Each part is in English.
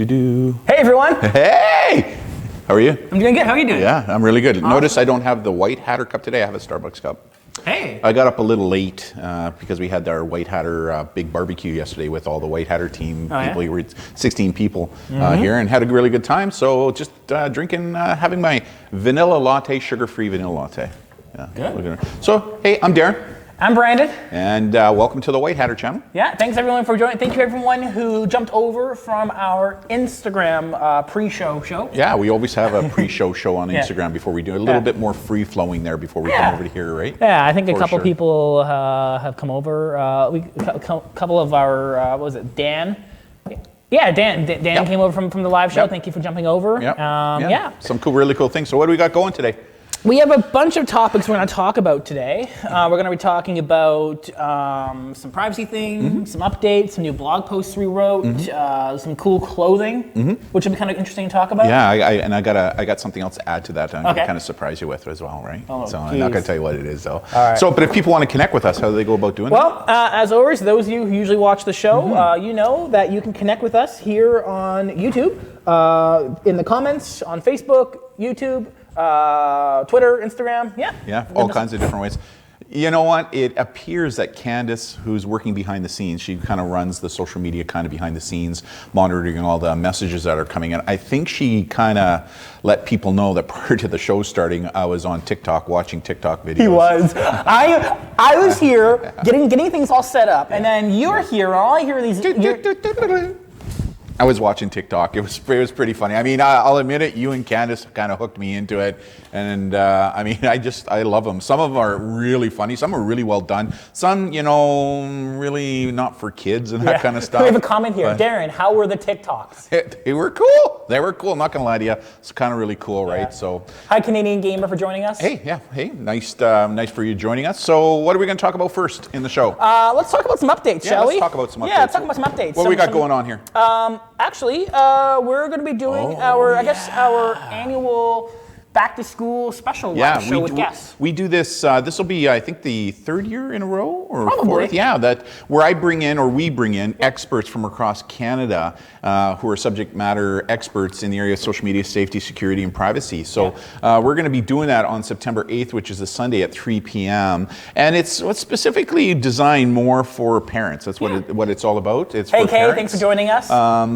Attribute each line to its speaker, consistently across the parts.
Speaker 1: Hey everyone!
Speaker 2: Hey! How are you?
Speaker 1: I'm doing good. How are you doing?
Speaker 2: Yeah, I'm really good. Notice I don't have the White Hatter cup today. I have a Starbucks cup.
Speaker 1: Hey!
Speaker 2: I got up a little late because we had our White Hatter big barbecue yesterday with all the White Hatter team people.
Speaker 1: Yeah?
Speaker 2: We were 16 people here and had a really good time. So just drinking, having my vanilla latte, sugar-free vanilla latte. Yeah.
Speaker 1: Good.
Speaker 2: So, hey, I'm Darren.
Speaker 1: I'm Brandon.
Speaker 2: And welcome to the White Hatter channel.
Speaker 1: Yeah, thanks everyone for joining. Thank you everyone who jumped over from our Instagram pre-show show.
Speaker 2: Yeah, we always have a pre-show show on
Speaker 1: Yeah.
Speaker 2: Instagram before we do a little bit more free-flowing there before we come over to here, right?
Speaker 1: Yeah, I think a
Speaker 2: For
Speaker 1: couple
Speaker 2: sure.
Speaker 1: people have come over. A couple of our, what was it, Dan? Yeah, Dan
Speaker 2: Yep.
Speaker 1: came over from the live show.
Speaker 2: Yep.
Speaker 1: Thank you for jumping over.
Speaker 2: Yep.
Speaker 1: Yeah.
Speaker 2: Some cool, really cool things. So what do we got going today?
Speaker 1: We have a bunch of topics we're going to talk about today. We're going to be talking about some privacy things, some updates, some new blog posts we wrote, some cool clothing, which would be kind of interesting to talk about.
Speaker 2: Yeah, I got something else to add to that. I'm going
Speaker 1: Okay.
Speaker 2: to kind of surprise you with as well, right?
Speaker 1: Oh,
Speaker 2: so I'm not going
Speaker 1: geez.
Speaker 2: to tell you what it is, though.
Speaker 1: All right.
Speaker 2: So, but if people want to connect with us, how do they go about doing that?
Speaker 1: Well, as always, those of you who usually watch the show, you know that you can connect with us here on YouTube, in the comments, on Facebook, YouTube, Twitter, Instagram.
Speaker 2: Yeah, all kinds of different ways. You know what? It appears that Candace, who's working behind the scenes, she kind of runs the social media kind of behind the scenes, monitoring all the messages that are coming in. I think she kind of let people know that prior to the show starting, I was on TikTok watching TikTok videos.
Speaker 1: He was. I was here getting things all set up, and then you're here, and all I hear are these.
Speaker 2: I was watching TikTok. It was pretty funny. I mean, I'll admit it. You and Candace kind of hooked me into it, and I mean, I love them. Some of them are really funny. Some are really well done. Some, really not for kids and that kind of stuff.
Speaker 1: We have a comment here,
Speaker 2: But
Speaker 1: Darren. How were the TikToks?
Speaker 2: they were cool. They were cool. I'm not gonna lie to you. It's kind of really cool, right?
Speaker 1: Yeah.
Speaker 2: So,
Speaker 1: Hi, Canadian Gamer, for joining us.
Speaker 2: hey, nice for you joining us. So, what are we gonna talk about first in the show?
Speaker 1: Let's talk about some updates, shall we?
Speaker 2: let's talk about some updates.
Speaker 1: Yeah, let's talk about some updates.
Speaker 2: What do we got going on here?
Speaker 1: Actually, we're going to be doing our annual back to school special live show with guests.
Speaker 2: We do this. This will be, I think, the third year in a row or
Speaker 1: Probably.
Speaker 2: fourth. Yeah, where we bring in experts from across Canada who are subject matter experts in the area of social media safety, security, and privacy. So we're going to be doing that on September 8th, which is a Sunday at 3 p.m. And it's specifically designed more for parents. That's what it's all about. It's
Speaker 1: Hey,
Speaker 2: for
Speaker 1: Kay,
Speaker 2: parents.
Speaker 1: thanks for joining us.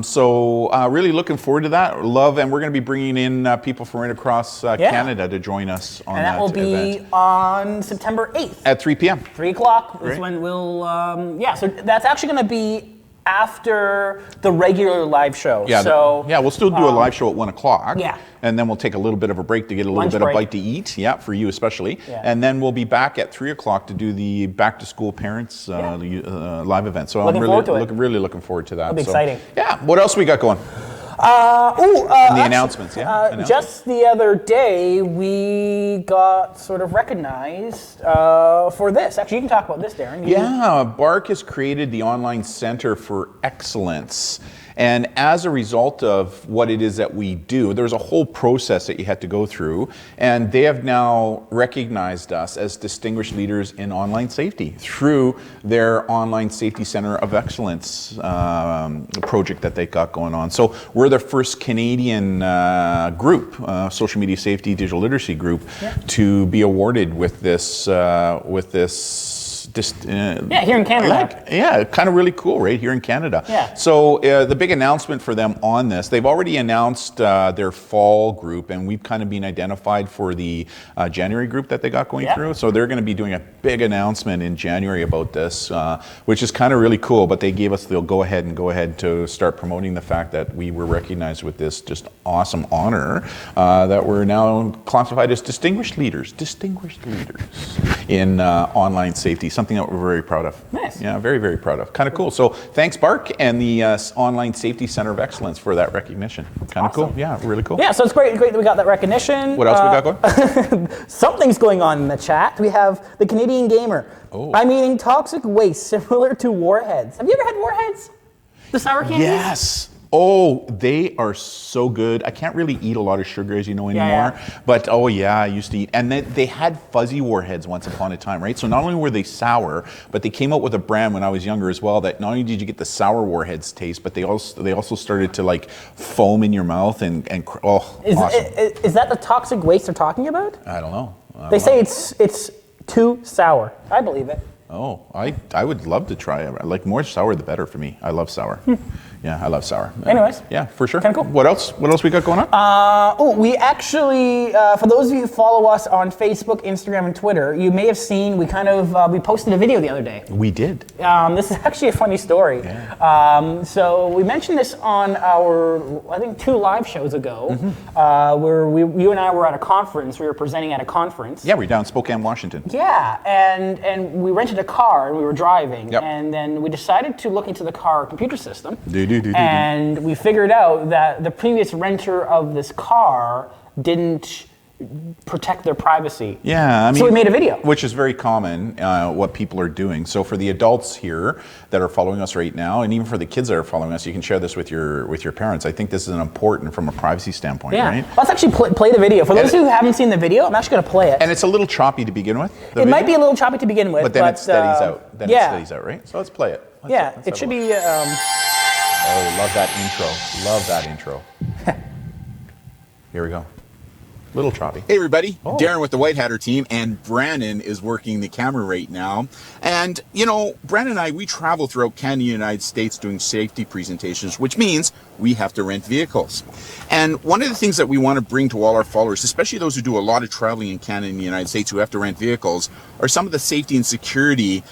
Speaker 2: So really looking forward to that. And we're going to be bringing in people from right across Canada to join us on
Speaker 1: And that will be
Speaker 2: event.
Speaker 1: on September 8th.
Speaker 2: At 3 p.m.
Speaker 1: 3 o'clock is
Speaker 2: Right.
Speaker 1: when we'll, so that's actually going to be after the regular live show.
Speaker 2: Yeah,
Speaker 1: so
Speaker 2: we'll still do a live show at 1 o'clock.
Speaker 1: Yeah.
Speaker 2: And then we'll take a little bit of a break to get a little
Speaker 1: Lunch
Speaker 2: bit
Speaker 1: break.
Speaker 2: of bite to eat. Yeah, for you especially.
Speaker 1: Yeah.
Speaker 2: And then we'll be back at 3 o'clock to do the back to school parents live event. So
Speaker 1: Looking
Speaker 2: I'm
Speaker 1: forward to it.
Speaker 2: really looking forward to that.
Speaker 1: That'll be
Speaker 2: So,
Speaker 1: exciting.
Speaker 2: Yeah. What else we got going?
Speaker 1: The
Speaker 2: announcements, yeah.
Speaker 1: Just the other day, we got sort of recognized for this. Actually, you can talk about this, Darren.
Speaker 2: Yeah, BARC has created the Online Center for Excellence. And as a result of what it is that we do, there's a whole process that you had to go through. And they have now recognized us as distinguished leaders in online safety through their Online Safety Center of Excellence project that they got going on. So we're the first Canadian group, social media safety, digital literacy group, to be awarded with this
Speaker 1: here in Canada.
Speaker 2: Kind of really cool, right here in Canada.
Speaker 1: Yeah.
Speaker 2: So the big announcement for them on this, they've already announced their fall group, and we've kind of been identified for the January group that they got going through. So they're going to be doing a big announcement in January about this, which is kind of really cool. But they gave us the go ahead to start promoting the fact that we were recognized with this just awesome honor that we're now classified as distinguished leaders in online safety. Something that we're very proud of.
Speaker 1: Nice.
Speaker 2: Yeah, very, very proud of. Kind of cool. So thanks, BARC and the Online Safety Center of Excellence for that recognition. Kind of cool. Yeah, really cool.
Speaker 1: Yeah, so it's great that we got that recognition.
Speaker 2: What else we got going?
Speaker 1: Something's going on in the chat. We have the Canadian Gamer.
Speaker 2: Oh.
Speaker 1: I'm eating toxic waste similar to warheads. Have you ever had warheads? The sour candies?
Speaker 2: Yes. Oh, they are so good. I can't really eat a lot of sugar, as you know, anymore.
Speaker 1: Yeah.
Speaker 2: But oh yeah, I used to eat. And then they had fuzzy warheads once upon a time, right? So not only were they sour, but they came out with a brand when I was younger as well that not only did you get the sour warheads taste, but they also started to like foam in your mouth and awesome.
Speaker 1: Is that the toxic waste they're talking about?
Speaker 2: I don't know.
Speaker 1: They say it's too sour. I believe it.
Speaker 2: Oh, I would love to try it. Like more sour, the better for me. I love sour. Yeah, I love sour.
Speaker 1: Anyways.
Speaker 2: Yeah, for sure.
Speaker 1: Kinda cool.
Speaker 2: What else? What else we got going on?
Speaker 1: We actually, for those of you who follow us on Facebook, Instagram, and Twitter, you may have seen we posted a video the other day.
Speaker 2: We did.
Speaker 1: This is actually a funny story.
Speaker 2: Yeah.
Speaker 1: So we mentioned this on our, I think, 2 live shows ago, where you and I were at a conference. We were presenting at a conference.
Speaker 2: Yeah, we're down in Spokane, Washington.
Speaker 1: Yeah, and we rented a car and we were driving,
Speaker 2: Yep.
Speaker 1: and then we decided to look into the car computer system.
Speaker 2: Do.
Speaker 1: And we figured out that the previous renter of this car didn't protect their privacy.
Speaker 2: Yeah, I mean,
Speaker 1: so we made a video.
Speaker 2: which is very common. What people are doing. So for the adults here that are following us right now, and even for the kids that are following us, you can share this with your parents. I think this is important from a privacy standpoint,
Speaker 1: Yeah.
Speaker 2: right?
Speaker 1: Let's actually play the video. For those who haven't seen the video, I'm actually going to play it.
Speaker 2: And it's a little choppy to begin with.
Speaker 1: It might be a little choppy to begin with,
Speaker 2: but then it steadies out. Then it steadies out, right? So let's play it. Let's
Speaker 1: it should
Speaker 2: have a look.
Speaker 1: be.
Speaker 2: Oh, love that intro. Love that intro. Here we go. Little choppy.
Speaker 3: Hey everybody, Darren with the White Hatter team, and Brandon is working the camera right now. And you know, Brandon and I, we travel throughout Canada and the United States doing safety presentations, which means we have to rent vehicles. And one of the things that we want to bring to all our followers, especially those who do a lot of traveling in Canada and the United States who have to rent vehicles, are some of the safety and security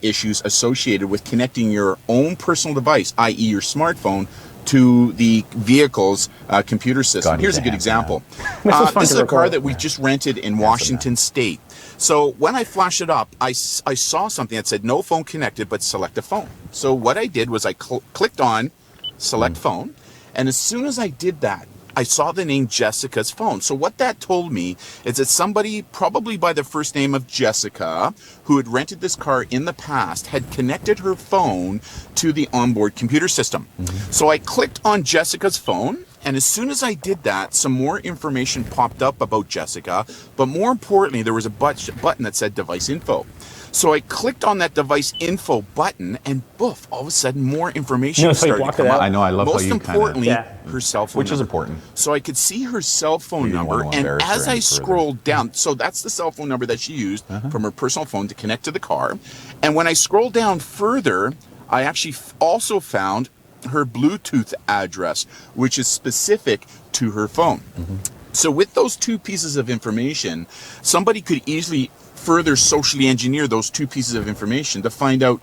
Speaker 3: issues associated with connecting your own personal device, i.e. your smartphone, to the vehicle's computer system. Here's a good example. This is a car that we just rented in Washington State. So when I flashed it up, I saw something that said no phone connected, but select a phone. So what I did was I clicked on select phone, and as soon as I did that, I saw the name Jessica's phone. So what that told me is that somebody, probably by the first name of Jessica, who had rented this car in the past, had connected her phone to the onboard computer system. So I clicked on Jessica's phone, and as soon as I did that, some more information popped up about Jessica, but more importantly, there was a button that said device info. So I clicked on that device info button, and boof, all of a sudden more information started to come up.
Speaker 2: I know, I love how
Speaker 3: Most
Speaker 2: you
Speaker 3: importantly,
Speaker 1: kinda-
Speaker 3: her cell phone
Speaker 2: Which is
Speaker 3: number.
Speaker 2: important.
Speaker 3: So I could see her cell phone
Speaker 2: You don't
Speaker 3: number,
Speaker 2: want to
Speaker 3: and
Speaker 2: embarrass her
Speaker 3: as
Speaker 2: any
Speaker 3: I
Speaker 2: further.
Speaker 3: scrolled down, so that's the cell phone number that she used from her personal phone to connect to the car. And when I scrolled down further, I actually also found her Bluetooth address, which is specific to her phone. So with those 2 pieces of information, somebody could easily further socially engineer those 2 pieces of information to find out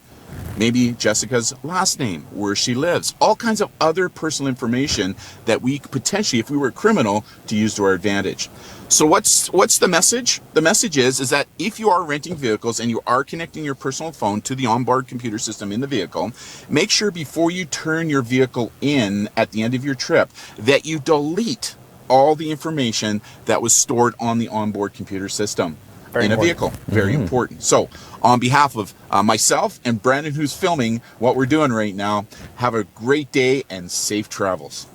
Speaker 3: maybe Jessica's last name, where she lives, all kinds of other personal information that we could potentially, if we were a criminal, to use to our advantage. So what's the message? The message is that if you are renting vehicles and you are connecting your personal phone to the onboard computer system in the vehicle, make sure before you turn your vehicle in at the end of your trip that you delete all the information that was stored on the onboard computer system in a vehicle. Very important. So on behalf of myself and Brandon, who's filming what we're doing right now, have a great day and safe travels.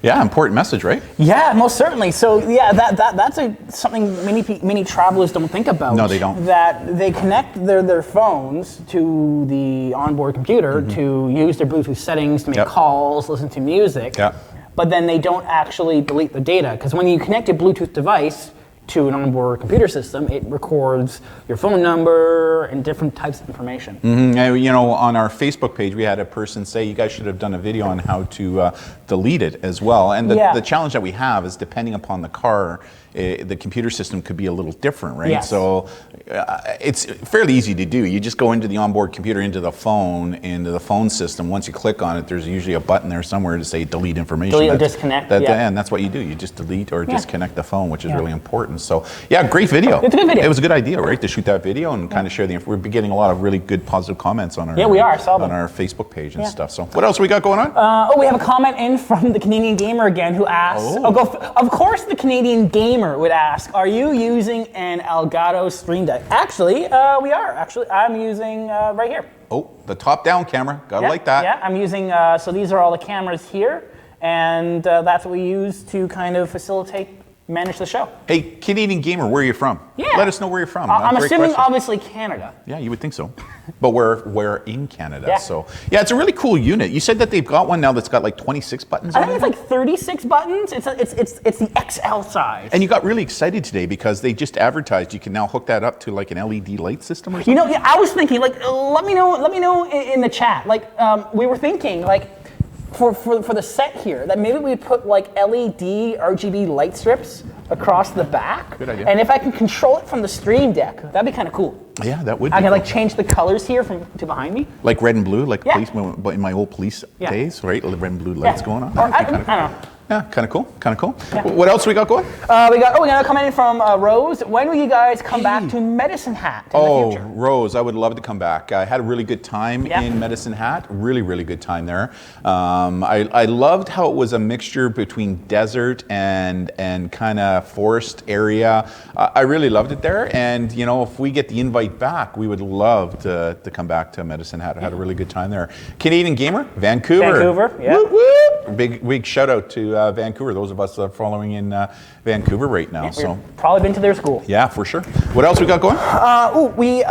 Speaker 2: Yeah, important message, right?
Speaker 1: Yeah, most certainly. So yeah, that's something many travelers don't think about.
Speaker 2: No, they don't.
Speaker 1: That they connect their phones to the onboard computer to use their Bluetooth settings to make calls, listen to music.
Speaker 2: Yeah.
Speaker 1: But then they don't actually delete the data, because when you connect a Bluetooth device to an onboard computer system, it records your phone number and different types of information.
Speaker 2: And, you know, on our Facebook page, we had a person say, you guys should have done a video on how to delete it as well. And the challenge that we have is, depending upon the car, the computer system could be a little different, right?
Speaker 1: Yes.
Speaker 2: So it's fairly easy to do. You just go into the onboard computer, into the phone system. Once you click on it, there's usually a button there somewhere to say delete information.
Speaker 1: Delete or disconnect,
Speaker 2: And that's what you do. You just delete or disconnect the phone, which is really important. So yeah, great video.
Speaker 1: It's a good video.
Speaker 2: It was a good idea, right, to shoot that video and kind of share the info. We're getting a lot of really good positive comments on our on our Facebook page and stuff. So what else we got going on?
Speaker 1: We have a comment in from the Canadian Gamer again, who asks, of course the Canadian Gamer Gamer would ask, are you using an Elgato Stream Deck? Actually, we are. Actually, I'm using right here.
Speaker 2: Oh, the top-down camera. Gotta like that.
Speaker 1: Yeah, I'm using, so these are all the cameras here, and that's what we use to kind of manage the show.
Speaker 2: Hey, Canadian Gamer, where are you from?
Speaker 1: Yeah.
Speaker 2: Let us know where you're from.
Speaker 1: I'm
Speaker 2: Great
Speaker 1: assuming,
Speaker 2: question.
Speaker 1: obviously, Canada.
Speaker 2: Yeah, you would think so. But we're in Canada,
Speaker 1: Yeah.
Speaker 2: so yeah, it's a really cool unit. You said that they've got one now that's got like 26 buttons
Speaker 1: I
Speaker 2: on
Speaker 1: think
Speaker 2: it.
Speaker 1: it's like 36 buttons. It's the XL size.
Speaker 2: And you got really excited today because they just advertised you can now hook that up to like an LED light system or something.
Speaker 1: You know, yeah, I was thinking, like, let me know in the chat. Like, we were thinking, like, for the set here, that maybe we put like LED RGB light strips across the back.
Speaker 2: Good idea.
Speaker 1: And if I can control it from the Stream Deck, that'd be kind of cool.
Speaker 2: Yeah, that would be
Speaker 1: I can
Speaker 2: cool.
Speaker 1: like change the colors here to behind me.
Speaker 2: Like red and blue, like
Speaker 1: Yeah.
Speaker 2: police, in my old police
Speaker 1: Yeah.
Speaker 2: days, right? Red and blue lights
Speaker 1: Yeah.
Speaker 2: going on.
Speaker 1: Or
Speaker 2: That'd be
Speaker 1: I
Speaker 2: kinda
Speaker 1: don't know.
Speaker 2: cool. Yeah, kind of cool, kind of cool.
Speaker 1: Yeah.
Speaker 2: What else we got going?
Speaker 1: We got another comment in from Rose. When will you guys come back to Medicine Hat in the future?
Speaker 2: Rose, I would love to come back. I had a really good time
Speaker 1: Yeah.
Speaker 2: in Medicine Hat. Really, really good time there. I loved how it was a mixture between desert and kind of forest area. I really loved it there. And you know, if we get the invite back, we would love to come back to Medicine Hat. I had a really good time there. Canadian Gamer, Vancouver.
Speaker 1: Vancouver, yeah.
Speaker 2: Whoop, whoop. Big shout out to Vancouver. Those of us that are following in Vancouver right now. So.
Speaker 1: We've probably been to their school.
Speaker 2: Yeah, for sure. What else we got going?
Speaker 1: We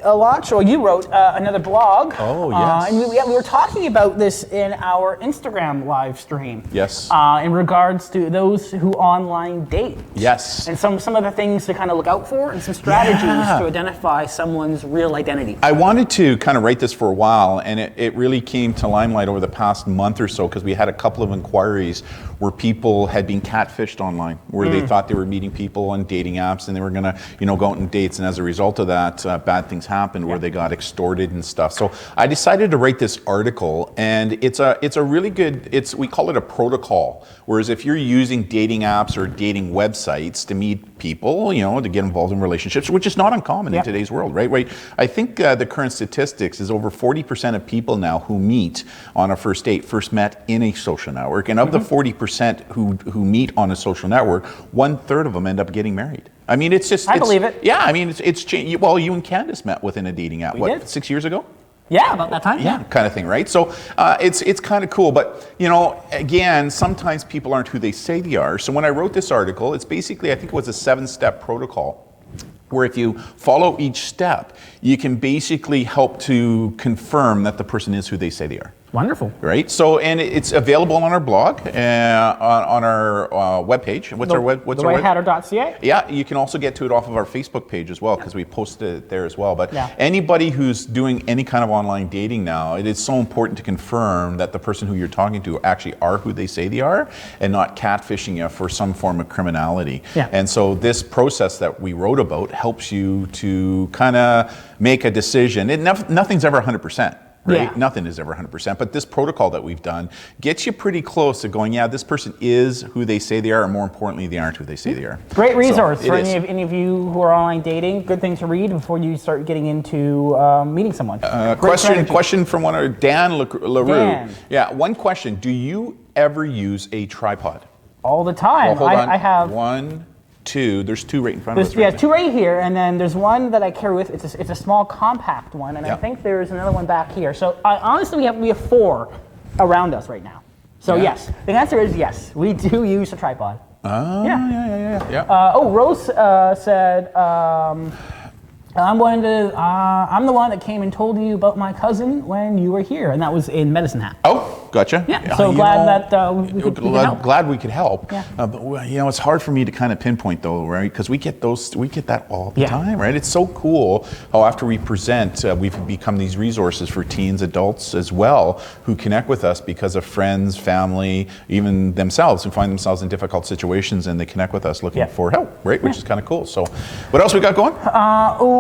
Speaker 1: launched, or you wrote another blog.
Speaker 2: Oh, yes.
Speaker 1: And we were talking about this in our Instagram live stream.
Speaker 2: Yes.
Speaker 1: In regards to those who online date.
Speaker 2: Yes.
Speaker 1: And some of the things to kind of look out for, and some strategies
Speaker 2: Yeah.
Speaker 1: to identify someone's real identity.
Speaker 2: I wanted to kind of write this for a while, and it really came to limelight over the past month or so because we had a couple of inquiries where people had been catfished online, where they thought they were meeting people on dating apps and they were going to, go out on dates, and as a result of that, bad things happened where they got extorted and stuff. So I decided to write this article, and it's a really good. We call it a protocol. Whereas if you're using dating apps or dating websites to meet people, to get involved in relationships, which is not uncommon in today's world, right? Right. I think the current statistics is over 40% of people now who meet on a first date first met in a social network, and of the 40% who meet on a social network, 1/3 of them end up getting married. I mean, it's just.
Speaker 1: I believe it.
Speaker 2: Yeah, I mean, it's changed. Well, you and Candace met within a dating app.
Speaker 1: We did.
Speaker 2: 6 years ago?
Speaker 1: Yeah, about that time.
Speaker 2: Yeah, kind of thing, right? So it's kind of cool, but again, sometimes people aren't who they say they are. So when I wrote this article, it's basically, I think it was a 7-step protocol, where if you follow each step, you can basically help to confirm that the person is who they say they are.
Speaker 1: Wonderful.
Speaker 2: Right. So, and it's available on our blog, on our webpage. What's our web? What's our web?
Speaker 1: TheWhiteHatter.ca.
Speaker 2: Yeah, you can also get to it off of our Facebook page as well, because we posted it there as well. But
Speaker 1: Yeah.
Speaker 2: anybody who's doing any kind of online dating now, it is so important to confirm that the person who you're talking to actually are who they say they are, and not catfishing you for some form of criminality.
Speaker 1: Yeah.
Speaker 2: And so this process that we wrote about helps you to kind of make a decision. Nothing's ever 100%. Right?
Speaker 1: Yeah.
Speaker 2: Nothing is ever 100%, but this protocol that we've done gets you pretty close to going, yeah, this person is who they say they are, and more importantly, they aren't who they say they are.
Speaker 1: Great resource
Speaker 2: So
Speaker 1: for
Speaker 2: it is.
Speaker 1: any of you who are online dating. Good thing to read before you start getting into meeting someone. Great strategy.
Speaker 2: Question from one of Dan LaRue.
Speaker 1: Dan.
Speaker 2: Yeah, one question. Do you ever use a tripod?
Speaker 1: All the time.
Speaker 2: Well, hold on.
Speaker 1: I have.
Speaker 2: 1, 2. There's 2 right in front of
Speaker 1: There's
Speaker 2: us. Right there.
Speaker 1: 2 right here, and then there's one that I carry with. It's a small compact one, and
Speaker 2: Yeah.
Speaker 1: I think there's another one back here. So honestly, we have 4 around us right now. So
Speaker 2: Yeah.
Speaker 1: yes, the answer is yes. We do use a tripod.
Speaker 2: Oh,
Speaker 1: Yeah.
Speaker 2: yeah.
Speaker 1: Rose said, I'm the one that came and told you about my cousin when you were here, and that was in Medicine Hat.
Speaker 2: Oh, gotcha.
Speaker 1: Yeah, so glad that we could help.
Speaker 2: Glad we could help.
Speaker 1: Yeah.
Speaker 2: But it's hard for me to kind of pinpoint though, right? Because we get that all the
Speaker 1: Yeah.
Speaker 2: time, right? It's so cool how after we present, we've become these resources for teens, adults as well, who connect with us because of friends, family, even themselves who find themselves in difficult situations, and they connect with us looking
Speaker 1: Yeah.
Speaker 2: for help, right? Which is kind of cool. So, what else we got going?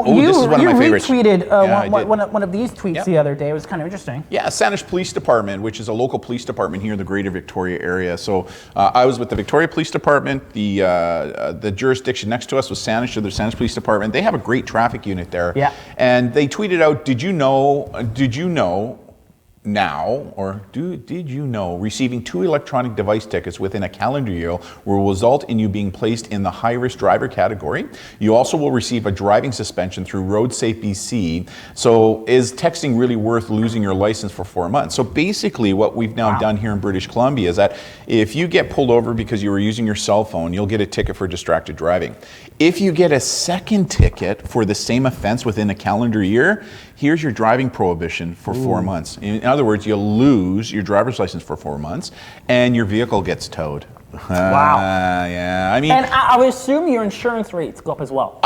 Speaker 1: You
Speaker 2: this is one of my favorites.
Speaker 1: retweeted
Speaker 2: Yeah, I did.
Speaker 1: one of these tweets
Speaker 2: Yep.
Speaker 1: the other day. It was kind of interesting.
Speaker 2: Yeah, Saanich Police Department, which is a local police department here in the Greater Victoria area. So I was with the Victoria Police Department. The jurisdiction next to us was Saanich, so the Saanich Police Department. They have a great traffic unit there.
Speaker 1: Yeah.
Speaker 2: And they tweeted out, did you know now, or did you know, receiving 2 electronic device tickets within a calendar year will result in you being placed in the high-risk driver category. You also will receive a driving suspension through Road Safe BC. So is texting really worth losing your license for 4 months? So basically what we've now done here in British Columbia is that if you get pulled over because you were using your cell phone, you'll get a ticket for distracted driving. If you get a second ticket for the same offense within a calendar year, here's your driving prohibition for 4 months. In other words, you'll lose your driver's license for 4 months and your vehicle gets towed.
Speaker 1: Wow.
Speaker 2: Yeah, I mean...
Speaker 1: And I would assume your insurance rates go up as well.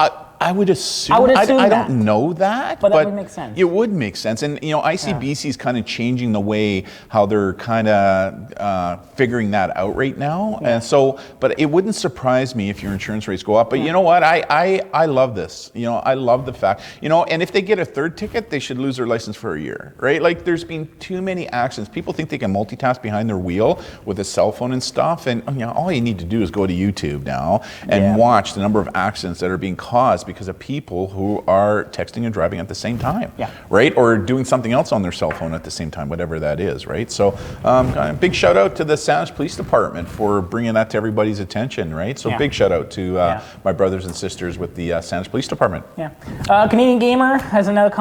Speaker 2: I would assume.
Speaker 1: I
Speaker 2: that.
Speaker 1: don't
Speaker 2: know that,
Speaker 1: but that would make sense.
Speaker 2: It would make sense, and ICBC is kind of changing the way how they're kind of figuring that out right now.
Speaker 1: Yeah.
Speaker 2: And so, but it wouldn't surprise me if your insurance rates go up. But you know what? I love this. I love the fact. And if they get a third ticket, they should lose their license for a year, right? Like there's been too many accidents. People think they can multitask behind their wheel with a cell phone and stuff, and all you need to do is go to YouTube now and watch the number of accidents that are being caused because of people who are texting and driving at the same time, right? Or doing something else on their cell phone at the same time, whatever that is, right? So big shout out to the Saanich Police Department for bringing that to everybody's attention, right? So big shout out to my brothers and sisters with the Saanich Police Department.
Speaker 1: Yeah. Canadian Gamer has another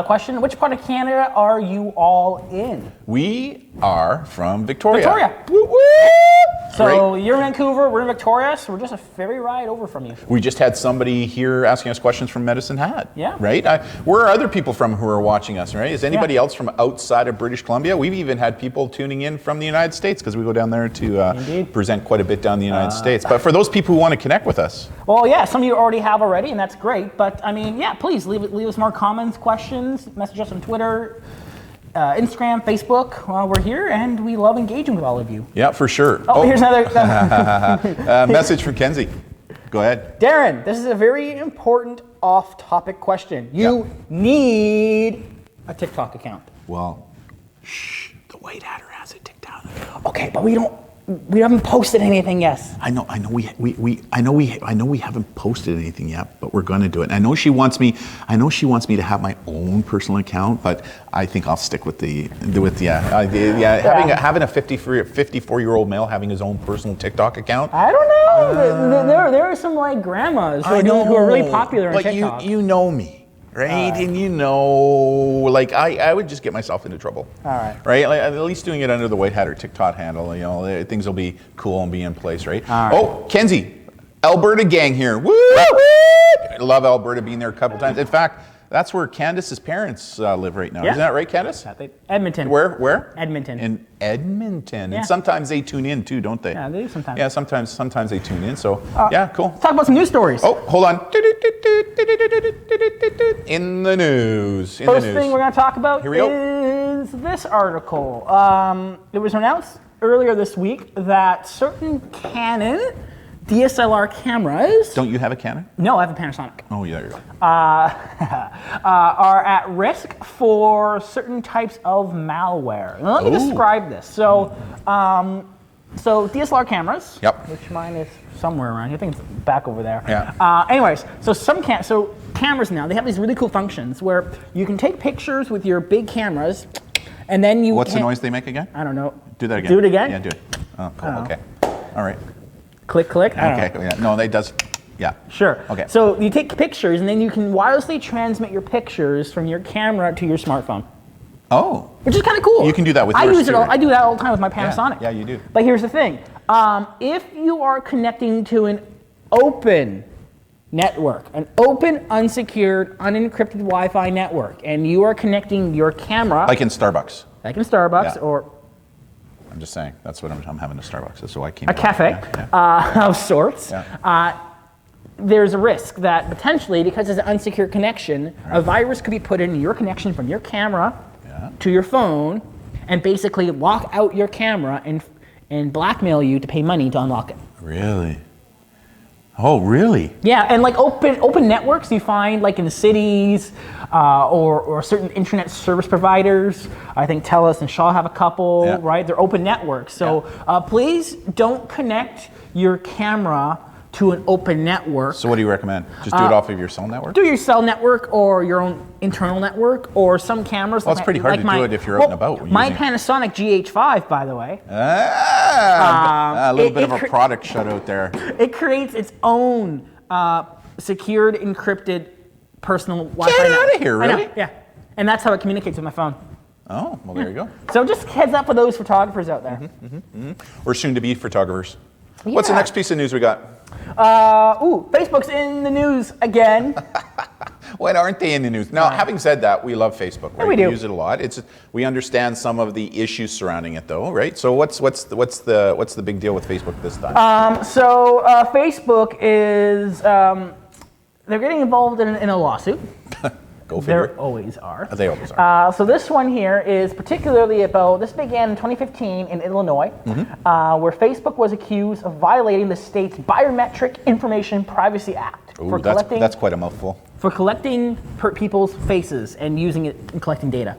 Speaker 1: question. Which part of Canada are you all in?
Speaker 2: We are from Victoria.
Speaker 1: Victoria.
Speaker 2: Woo woo!
Speaker 1: So you're in Vancouver, we're in Victoria, so we're just a ferry ride over from you.
Speaker 2: We just had somebody here asking us questions from Medicine Hat.
Speaker 1: Yeah.
Speaker 2: Right? Where are other people from who are watching us, right? Is anybody else from outside of British Columbia? We've even had people tuning in from the United States because we go down there to present quite a bit down in the United States. But for those people who want to connect with us.
Speaker 1: Well, yeah, some of you already have already, and that's great. But I mean, please leave us more comments, questions, message us on Twitter, Instagram, Facebook. We're here, and we love engaging with all of you.
Speaker 2: Yeah, for sure.
Speaker 1: Oh, here's another
Speaker 2: message from Kenzie. Go ahead.
Speaker 1: Darren, this is a very important off-topic question. You need a TikTok account.
Speaker 2: Well, the White Hatter has a TikTok account.
Speaker 1: Okay, but we haven't posted anything yet.
Speaker 2: I know we haven't posted anything yet, but we're going to do it. And I know she wants me to have my own personal account, but I think I'll stick with having a 54-year-old male having his own personal TikTok account.
Speaker 1: I don't know. There are some like grandmas who are really popular on TikTok.
Speaker 2: But you know me. Right, and like I would just get myself into trouble.
Speaker 1: All right.
Speaker 2: Right, like, at least doing it under the White Hatter TikTok handle, things will be cool and be in place, right?
Speaker 1: All right.
Speaker 2: Oh, Kenzie, Alberta gang here. Woo! Love Alberta, being there a couple times. In fact, that's where Candace's parents live right now.
Speaker 1: Yeah.
Speaker 2: Isn't that right, Candace?
Speaker 1: Edmonton.
Speaker 2: Where?
Speaker 1: Edmonton.
Speaker 2: In Edmonton.
Speaker 1: Yeah.
Speaker 2: And sometimes they tune in too, don't they?
Speaker 1: Yeah, they do sometimes.
Speaker 2: Yeah, sometimes they tune in. So cool.
Speaker 1: Let's talk about some news stories.
Speaker 2: Oh, hold on. In the news.
Speaker 1: First thing we're going to talk about
Speaker 2: Here we go.
Speaker 1: is this article. It was announced earlier this week that certain Canon DSLR cameras.
Speaker 2: Don't you have a Canon?
Speaker 1: No, I have a Panasonic.
Speaker 2: Oh, yeah, there you go.
Speaker 1: Are at risk for certain types of malware. Now, let me describe this. So DSLR cameras.
Speaker 2: Yep.
Speaker 1: Which mine is somewhere around here. I think it's back over there.
Speaker 2: Yeah.
Speaker 1: Anyways, so cameras now, they have these really cool functions where you can take pictures with your big cameras, and then you.
Speaker 2: What's the noise they make again?
Speaker 1: I don't know.
Speaker 2: Do that again.
Speaker 1: Do it again?
Speaker 2: Yeah, do it. Oh, cool. Okay. All right.
Speaker 1: Click, click. I don't know.
Speaker 2: Okay. Yeah. No, they does. Yeah.
Speaker 1: Sure.
Speaker 2: Okay.
Speaker 1: So you take pictures, and then you can wirelessly transmit your pictures from your camera to your smartphone.
Speaker 2: Oh.
Speaker 1: Which is kind of cool.
Speaker 2: You can do that with yours too, right?
Speaker 1: I do that all the time with my Panasonic.
Speaker 2: Yeah, you do.
Speaker 1: But here's the thing. If you are connecting to an open network, an open, unsecured, unencrypted Wi-Fi network, and you are connecting your camera...
Speaker 2: Like in Starbucks.
Speaker 1: Like in Starbucks,
Speaker 2: Yeah.
Speaker 1: or...
Speaker 2: I'm just saying. That's what I'm having at Starbucks. That's why I came.
Speaker 1: A cafe of sorts.
Speaker 2: Yeah.
Speaker 1: There's a risk that potentially, because it's an unsecured connection, a virus could be put in your connection from your camera to your phone, and basically lock out your camera and blackmail you to pay money to unlock it.
Speaker 2: Really? Oh, really?
Speaker 1: Yeah, and like open networks you find like in the cities or certain internet service providers. I think TELUS and Shaw have a couple, right? They're open networks. So please don't connect your camera to an open network.
Speaker 2: So what do you recommend? Just do it off of your cell network?
Speaker 1: Do your cell network or your own internal network or some cameras.
Speaker 2: Well, it's pretty hard to do it if you're out and about.
Speaker 1: My
Speaker 2: using-
Speaker 1: Panasonic GH5, by the way.
Speaker 2: A little bit of a
Speaker 1: cre-
Speaker 2: product shut out there.
Speaker 1: It creates its own secured, encrypted personal Wi-Fi.
Speaker 2: Get
Speaker 1: network.
Speaker 2: outta here,
Speaker 1: I know,
Speaker 2: really?
Speaker 1: yeah. And that's how it communicates with my phone.
Speaker 2: Oh, well, there you go.
Speaker 1: So just heads up for those photographers out there.
Speaker 2: We're soon to be photographers. What's the
Speaker 1: Yeah.
Speaker 2: next piece of news we got?
Speaker 1: Facebook's in the news again.
Speaker 2: When aren't they in the news? Now, having said that, we love Facebook, right?
Speaker 1: we do.
Speaker 2: use it a lot. We understand some of the issues surrounding it, though, right? So what's the big deal with Facebook this time?
Speaker 1: So Facebook is they're getting involved in a lawsuit.
Speaker 2: Go figure.
Speaker 1: There always are.
Speaker 2: They always are.
Speaker 1: So this one here is particularly about, this began in 2015 in Illinois, where Facebook was accused of violating the state's Biometric Information Privacy Act
Speaker 2: Ooh, that's quite a mouthful.
Speaker 1: for collecting people's faces and using it in collecting data.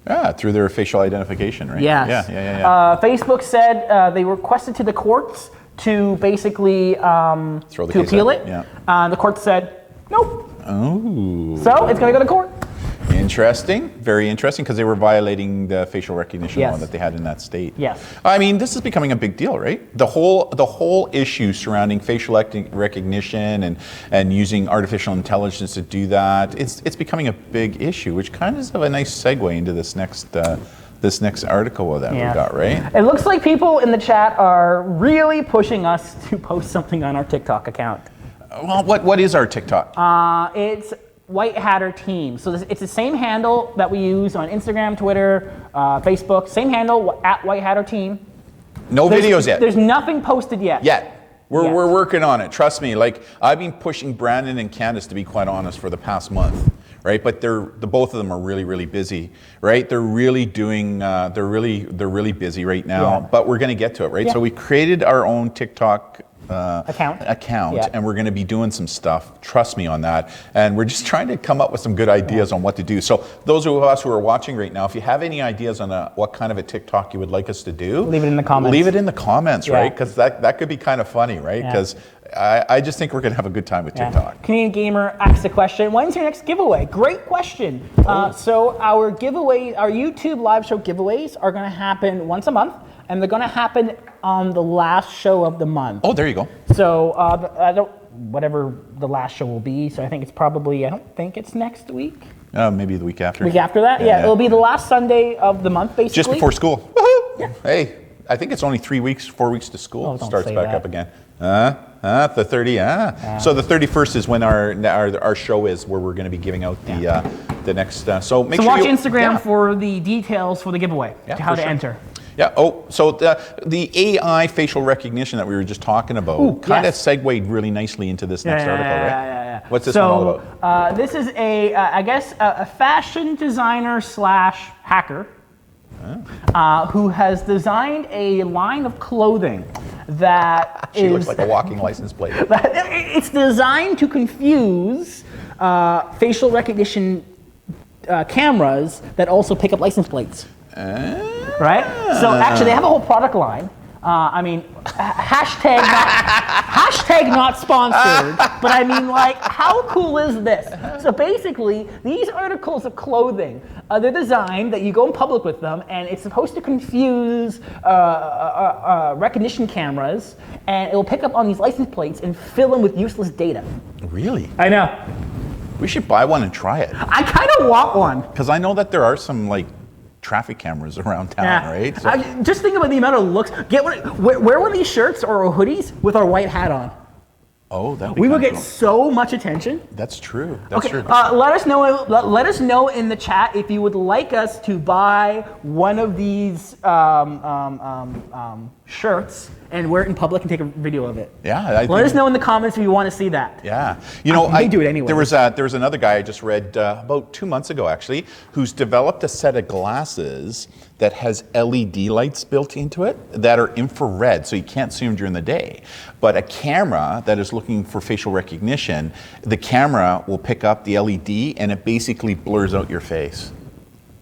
Speaker 2: Yeah, through their facial identification, right?
Speaker 1: Yes.
Speaker 2: Yeah.
Speaker 1: Facebook said they requested to the courts to basically
Speaker 2: Throw the
Speaker 1: to
Speaker 2: case
Speaker 1: appeal
Speaker 2: out,
Speaker 1: it.
Speaker 2: yeah.
Speaker 1: The court said nope.
Speaker 2: Oh.
Speaker 1: So it's going to go to court.
Speaker 2: Interesting, very interesting, because they were violating the facial recognition law
Speaker 1: Yes.
Speaker 2: that they had in that state.
Speaker 1: Yes.
Speaker 2: I mean, this is becoming a big deal, right? The whole issue surrounding facial recognition and using artificial intelligence to do that, it's becoming a big issue, which kind of is a nice segue into this next article that we got, right?
Speaker 1: It looks like people in the chat are really pushing us to post something on our TikTok account.
Speaker 2: Well, what is our TikTok?
Speaker 1: It's White Hatter Team. So it's the same handle that we use on Instagram, Twitter, Facebook. Same handle at White Hatter Team.
Speaker 2: No videos yet.
Speaker 1: There's nothing posted yet.
Speaker 2: We're working on it. Trust me. Like, I've been pushing Brandon and Candace, to be quite honest, for the past month, right? But the both of them are really, really busy, right? They're really doing. They're really busy right now.
Speaker 1: Yeah.
Speaker 2: But we're going to get to it, right?
Speaker 1: Yeah.
Speaker 2: So we created our own TikTok
Speaker 1: account,
Speaker 2: yeah. And we're going to be doing some stuff. Trust me on that. And we're just trying to come up with some good ideas on what to do. So those of us who are watching right now, if you have any ideas on what kind of a TikTok you would like us to do,
Speaker 1: leave it in the comments.
Speaker 2: Leave it in the comments,
Speaker 1: Yeah.
Speaker 2: right? Because that could be kind of funny, right?
Speaker 1: Yeah.
Speaker 2: Because I just think we're going to have a good time with TikTok.
Speaker 1: Canadian Gamer asks a question. When's your next giveaway? Great question. So our giveaway, our YouTube live show giveaways are going to happen once a month, and they're going to happen on the last show of the month.
Speaker 2: Oh, there you go.
Speaker 1: So whatever the last show will be. So I think it's probably, I don't think it's next week.
Speaker 2: Maybe the week after.
Speaker 1: Week after that? Yeah, it'll be the last Sunday of the month, basically.
Speaker 2: Just before school. Woohoo! Hey, I think it's only 4 weeks to school.
Speaker 1: Oh, don't
Speaker 2: Starts
Speaker 1: say
Speaker 2: back
Speaker 1: that.
Speaker 2: up again. The 30. So the 31st is when our show is, where we're going to be giving out the next. So make
Speaker 1: So
Speaker 2: sure
Speaker 1: watch
Speaker 2: you,
Speaker 1: Instagram for the details for the giveaway, to how
Speaker 2: for
Speaker 1: to
Speaker 2: sure.
Speaker 1: enter.
Speaker 2: Yeah. Oh, so the AI facial recognition that we were just talking about kind of segued really nicely into this next article, right?
Speaker 1: Yeah.
Speaker 2: What's this one all about?
Speaker 1: This is I guess, a fashion designer / hacker who has designed a line of clothing that
Speaker 2: She
Speaker 1: is
Speaker 2: looks like a walking license plate.
Speaker 1: it's designed to confuse facial recognition cameras that also pick up license plates. Right? So actually, they have a whole product line. I mean, hashtag not sponsored, but I mean, like, how cool is this? So basically, these articles of clothing, they're designed that you go in public with them, and it's supposed to confuse recognition cameras, and it will pick up on these license plates and fill them with useless data.
Speaker 2: Really?
Speaker 1: I know.
Speaker 2: We should buy one and try it.
Speaker 1: I kind of want one.
Speaker 2: Because I know that there are some, like, traffic cameras around town, right? So,
Speaker 1: Just think about the amount of looks. Wear one of these shirts or hoodies with our white hat on.
Speaker 2: oh, that
Speaker 1: We would get so much attention.
Speaker 2: That's true. That's true.
Speaker 1: Let us know. Let us know in the chat if you would like us to buy one of these shirts and wear it in public and take a video of it.
Speaker 2: Yeah.
Speaker 1: Let us know in the comments if you want to see that.
Speaker 2: Yeah. You know,
Speaker 1: I may do it anyway.
Speaker 2: There was another guy I just read about 2 months ago, actually, who's developed a set of glasses that has LED lights built into it that are infrared, so you can't see them during the day. But a camera that is looking for facial recognition, the camera will pick up the LED and it basically blurs out your face.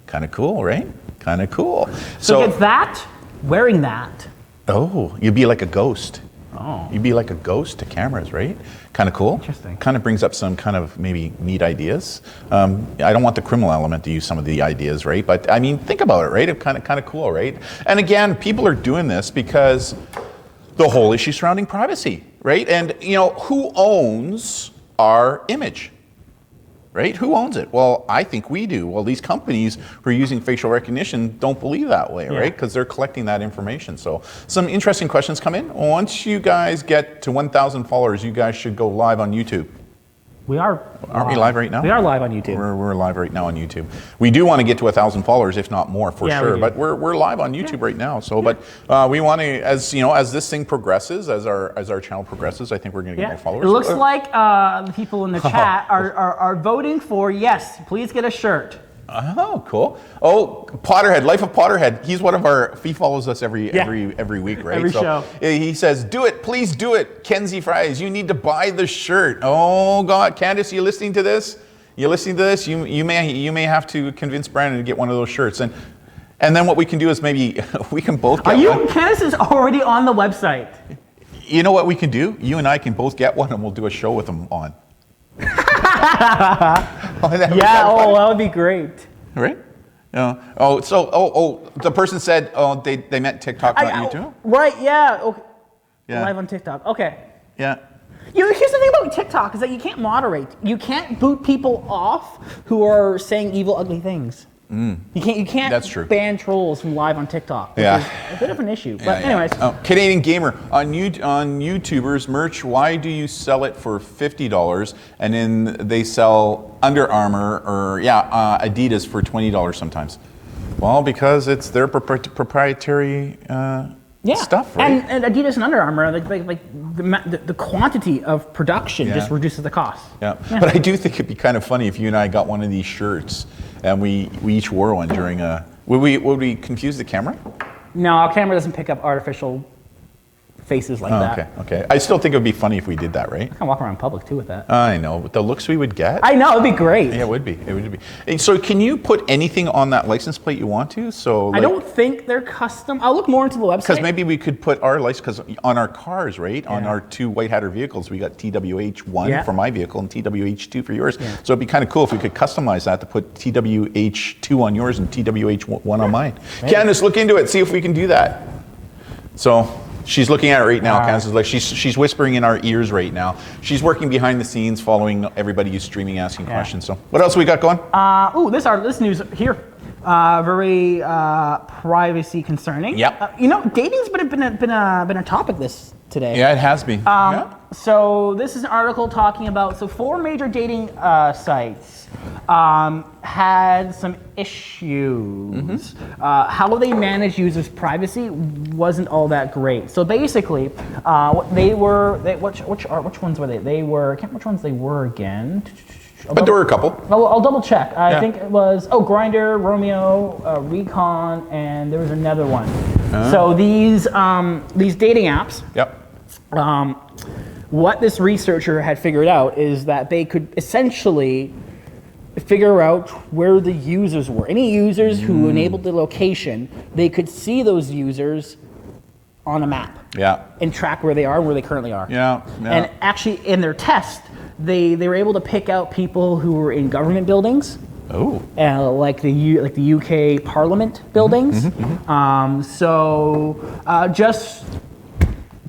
Speaker 2: Kind of cool, right? Kind of cool.
Speaker 1: So it's that, wearing that.
Speaker 2: Oh, you'd be like a ghost.
Speaker 1: Oh.
Speaker 2: You'd be like a ghost to cameras, right? Kind of cool.
Speaker 1: Interesting.
Speaker 2: Kind of brings up some kind of maybe neat ideas. I don't want the criminal element to use some of the ideas, right? But I mean, think about it, right? It's kind of cool, right? And again, people are doing this because the whole issue surrounding privacy, right? And you know, who owns our image? Right? Who owns it? Well, I think we do. Well, these companies who are using facial recognition don't believe that way, right? Because they're collecting that information. So some interesting questions come in. Once you guys get to 1,000 followers, you guys should go live on YouTube.
Speaker 1: We are.
Speaker 2: Aren't we live right now?
Speaker 1: We are live on YouTube.
Speaker 2: We're live right now on YouTube. We do want to get to 1,000 followers, if not more, for
Speaker 1: Yeah, we
Speaker 2: sure.
Speaker 1: do.
Speaker 2: But we're live on YouTube right now. So, but we want to, as you know, as this thing progresses, as our channel progresses, I think we're going to get more followers.
Speaker 1: It looks like the people in the chat are voting for yes. Please get a shirt.
Speaker 2: Oh, cool. Oh, Potterhead, Life of Potterhead. He's one of our, he follows us every week, right?
Speaker 1: Every show.
Speaker 2: He says, do it, please do it. Kenzie Fries, you need to buy the shirt. Oh God, Candace, you listening to this? You listening to this? You may have to convince Brandon to get one of those shirts. And then what we can do is maybe we can both get one.
Speaker 1: Candace is already on the website.
Speaker 2: You know what we can do? You and I can both get one and we'll do a show with them on.
Speaker 1: That would be great.
Speaker 2: Right? The person said, they meant TikTok, not YouTube?
Speaker 1: Right, yeah. Okay.
Speaker 2: Yeah.
Speaker 1: Live on TikTok. Okay.
Speaker 2: Yeah.
Speaker 1: Here's the thing about TikTok is that you can't moderate. You can't boot people off who are saying evil, ugly things. You can't
Speaker 2: That's true.
Speaker 1: ban trolls from live on TikTok. Which
Speaker 2: Yeah.
Speaker 1: is a bit of an issue. But anyways.
Speaker 2: Canadian Gamer, on YouTubers merch, why do you sell it for $50 and then they sell Under Armour or Adidas for $20 sometimes? Well, because it's their proprietary stuff, right?
Speaker 1: And Adidas and Under Armour, the quantity of production just reduces the cost.
Speaker 2: Yeah, but I do think it'd be kind of funny if you and I got one of these shirts and we each wore one during a. Would we confuse the camera?
Speaker 1: No, our camera doesn't pick up artificial faces like that.
Speaker 2: Okay. I still think it would be funny if we did that, right?
Speaker 1: I can walk around in public too with that.
Speaker 2: I know, but the looks we would get.
Speaker 1: I know, it'd be great.
Speaker 2: Yeah, it would be. It would be. So, can you put anything on that license plate you want to? So,
Speaker 1: I don't think they're custom. I'll look more into the website.
Speaker 2: Because maybe we could put our license, because on our cars, right? On our two White Hatter vehicles, we got TWH1 for my vehicle and TWH2 for yours. Yeah. So it'd be kind of cool if we could customize that to put TWH2 on yours and TWH1 on mine. Maybe. Candace, look into it. See if we can do that. So. She's looking at it right now. Candace is like she's whispering in our ears right now. She's working behind the scenes, following everybody who's streaming, asking questions. So, what else we got going?
Speaker 1: This news here, very privacy concerning.
Speaker 2: Yep.
Speaker 1: Dating's been a topic today.
Speaker 2: Yeah, it has been.
Speaker 1: So this is an article talking about 4 major dating sites had some issues. How they manage users' privacy wasn't all that great. So basically, which ones were they? I can't remember which ones they were again.
Speaker 2: But there were a couple.
Speaker 1: I'll double check. I think it was Grindr, Romeo, Recon, and there was another one. So these dating apps.
Speaker 2: Yep.
Speaker 1: What this researcher had figured out is that they could essentially figure out where the users were. Any users who enabled the location, they could see those users on a map.
Speaker 2: Yeah.
Speaker 1: And track where they are, where they currently are.
Speaker 2: Yeah.
Speaker 1: And actually, in their test, they were able to pick out people who were in government buildings.
Speaker 2: Oh.
Speaker 1: Like the UK Parliament buildings.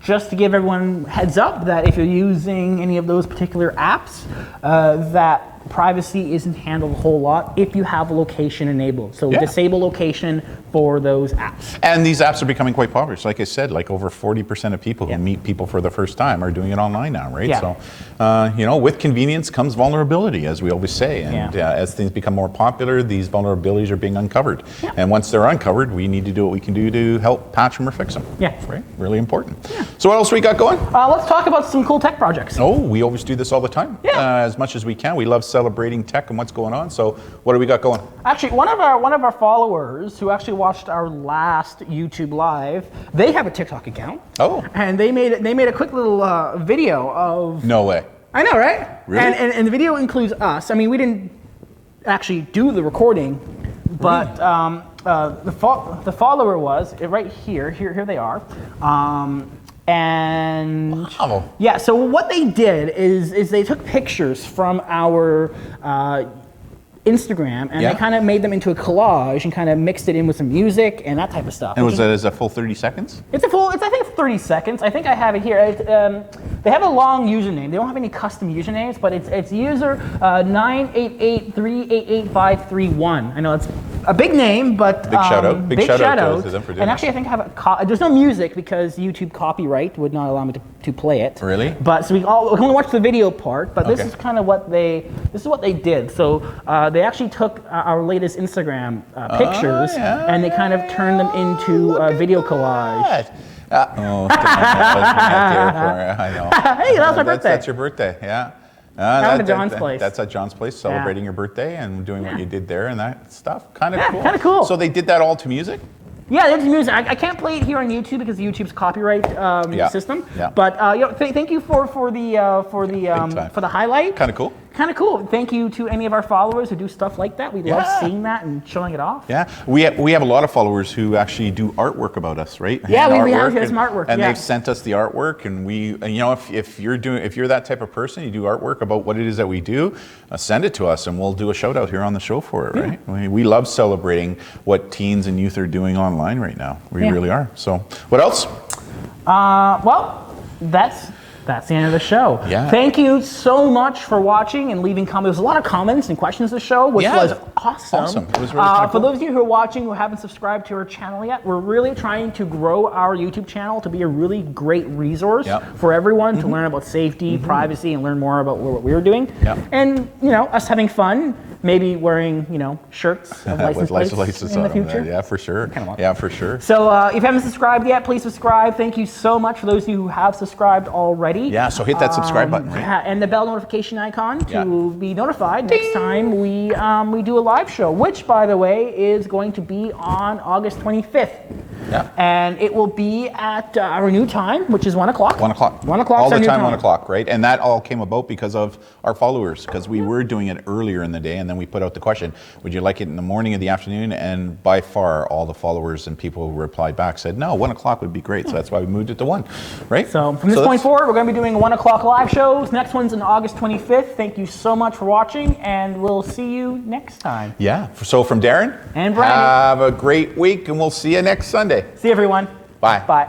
Speaker 1: Just to give everyone heads up that if you're using any of those particular apps, that privacy isn't handled a whole lot if you have location enabled. So disable location for those apps.
Speaker 2: And these apps are becoming quite popular. So like I said, like over 40% of people who meet people for the first time are doing it online now, right?
Speaker 1: Yeah.
Speaker 2: So, with convenience comes vulnerability, as we always say. And as things become more popular, these vulnerabilities are being uncovered. Yeah. And once they're uncovered, we need to do what we can do to help patch them or fix them.
Speaker 1: Yeah.
Speaker 2: Right? Really important. Yeah. So what else we got going?
Speaker 1: Let's talk about some cool tech projects.
Speaker 2: Oh, we always do this all the time.
Speaker 1: Yeah.
Speaker 2: As much as we can. We love celebrating tech and what's going on. So what do we got going?
Speaker 1: Actually, one of our followers who actually watched our last YouTube live, they have a TikTok account.
Speaker 2: Oh.
Speaker 1: And they made a quick little video of.
Speaker 2: No way.
Speaker 1: I know, right?
Speaker 2: Really?
Speaker 1: And the video includes us. I mean, we didn't actually do the recording, but the follower was right here. Here they are. And
Speaker 2: Wow.
Speaker 1: yeah, so what they did is they took pictures from our Instagram and
Speaker 2: Yeah.
Speaker 1: they kind of made them into a collage and kind of mixed it in with some music and that type of stuff.
Speaker 2: And
Speaker 1: which
Speaker 2: was
Speaker 1: is-
Speaker 2: that as a full 30 seconds?
Speaker 1: It's I think it's 30 seconds. I think I have it here. They have a long username. They don't have any custom usernames, but it's user 988388531. I know it's a big name, but
Speaker 2: Big shout out. Big shout out to them for doing
Speaker 1: And actually, I think I have there's no music because YouTube copyright would not allow me to play it.
Speaker 2: Really?
Speaker 1: But so we can only watch the video part. But this
Speaker 2: Okay.
Speaker 1: is kind of what they did. So they actually took our latest Instagram pictures
Speaker 2: yeah,
Speaker 1: and they kind of turned them into a video collage.
Speaker 2: Oh, I know.
Speaker 1: Hey, that was my birthday.
Speaker 2: That's your birthday, yeah.
Speaker 1: Down at John's place.
Speaker 2: That's at John's place, celebrating your birthday and doing what you did there and that stuff. Kind of
Speaker 1: Yeah,
Speaker 2: cool.
Speaker 1: kinda cool.
Speaker 2: So they did that all to music?
Speaker 1: Yeah, there's music. I can't play it here on YouTube because of YouTube's copyright system.
Speaker 2: Yeah.
Speaker 1: But thank you for the
Speaker 2: time.
Speaker 1: highlight.
Speaker 2: Kind of cool.
Speaker 1: Kind of cool. Thank you to any of our followers who do stuff like that. We love
Speaker 2: Yeah.
Speaker 1: seeing that and showing it off.
Speaker 2: Yeah, we have a lot of followers who actually do artwork about us, right?
Speaker 1: Yeah,
Speaker 2: Hand
Speaker 1: we have
Speaker 2: artwork
Speaker 1: some artwork,
Speaker 2: and
Speaker 1: yeah.
Speaker 2: they've sent us the artwork, and if you're that type of person, you do artwork about what it is that we do, send it to us, and we'll do a shout out here on the show for it, right? We love celebrating what teens and youth are doing online right now. We
Speaker 1: Yeah.
Speaker 2: really are. So, what else?
Speaker 1: Well, that's the end of the show.
Speaker 2: Yeah.
Speaker 1: Thank you so much for watching and leaving comments. There's a lot of comments and questions to the show, which
Speaker 2: Yeah.
Speaker 1: was awesome.
Speaker 2: Awesome. It was really kinda
Speaker 1: For
Speaker 2: cool.
Speaker 1: those of you who are watching who haven't subscribed to our channel yet, we're really trying to grow our YouTube channel to be a really great resource
Speaker 2: Yep.
Speaker 1: for everyone to learn about safety, privacy, and learn more about what we're doing.
Speaker 2: Yep.
Speaker 1: And us having fun, maybe wearing shirts of license
Speaker 2: With
Speaker 1: plates in
Speaker 2: on
Speaker 1: the
Speaker 2: them
Speaker 1: future.
Speaker 2: there. Yeah, for sure.
Speaker 1: Kinda want
Speaker 2: Yeah, for sure.
Speaker 1: So if you haven't subscribed yet, please subscribe. Thank you so much for those of you who have subscribed already.
Speaker 2: Yeah, so hit that subscribe button, right?
Speaker 1: Yeah, and the bell notification icon to
Speaker 2: Yeah.
Speaker 1: be notified next time we do a live show, which, by the way, is going to be on August 25th.
Speaker 2: Yeah.
Speaker 1: And it will be at our new time, which is 1 o'clock.
Speaker 2: 1 o'clock.
Speaker 1: 1 o'clock.
Speaker 2: All the time, 1 o'clock, right? And that all came about because of our followers, because we were doing it earlier in the day, and then we put out the question, would you like it in the morning or the afternoon? And by far, all the followers and people who replied back said, no, 1 o'clock would be great. So that's why we moved it to 1, right?
Speaker 1: So from this point
Speaker 2: that's-
Speaker 1: forward, we're going to be doing 1 o'clock live shows. Next one's on August 25th. Thank you so much for watching, and we'll see you next time.
Speaker 2: Yeah. So from Darren
Speaker 1: And Brandon.
Speaker 2: have a great week, and we'll see you next Sunday.
Speaker 1: See you, everyone.
Speaker 2: Bye.
Speaker 1: Bye.